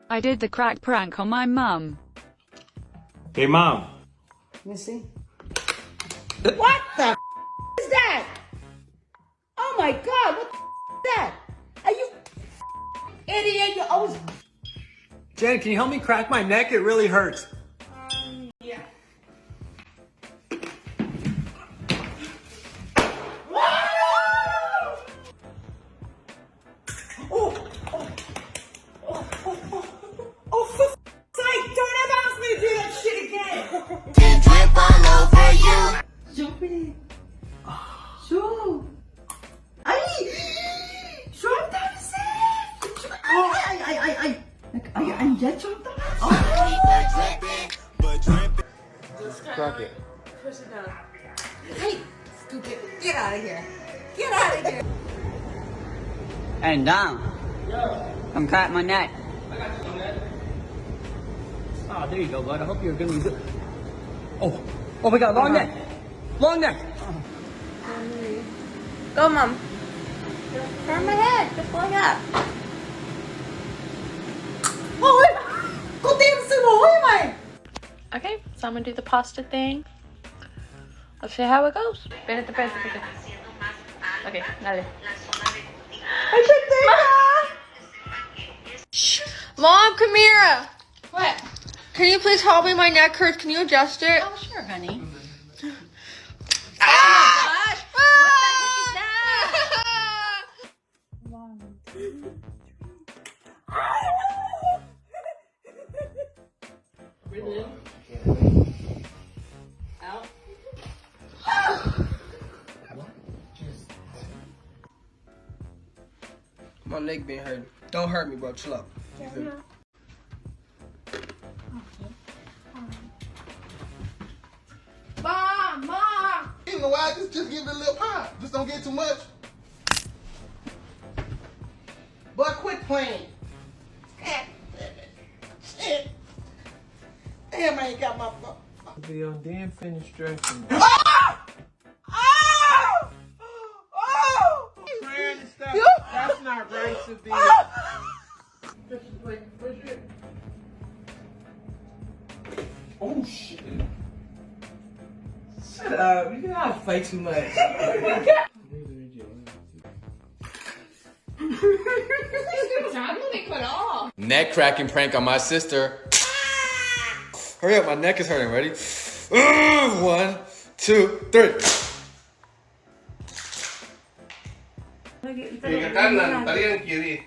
I did the crack prank on my mum. Hey, Mom. Let me see. What the is that? Oh my God, what the is that? Are you idiot? You always... Jen, can you help me crack my neck? It really hurts. Yeah. Oh, for f***'s sake, don't ever ask me to do that shit again. Can drip all over you. Jump in. Sure. Ay! Drop down the set! Ay! Ay, ya drop down. Just crack it. Push it down. Hey, scoop it. Get out of here. Get out of here. And down. Come crack my neck. Oh, there you go, bud. I hope you're gonna be good. Oh, we got long neck. Long neck. Go, Mom. Turn my head, just like that. Oh, wait. Go dance some more. Wait a minute. Okay, so I'm gonna do the pasta thing. Let's see how it goes. Espérate. Okay, dale. Mom, come here. What? Can you please help me? My neck hurts. Can you adjust it? Oh, sure, honey. Ah! Out. My neck been hurting. Don't hurt me, bro. Chill out. You feel me? Mom! You know why? Just give it a little pop. Just don't get too much. But quit playing. Damn, I ain't got my phone. Video, then finish dressing. Friend and stuff. That's not right to be. Oh shit. Shut up. You gotta play too much. Neck cracking prank on my sister. Hurry up, my neck is hurting. Ready? 1, 2, 3. Tiga tangan, tadi yang kiri.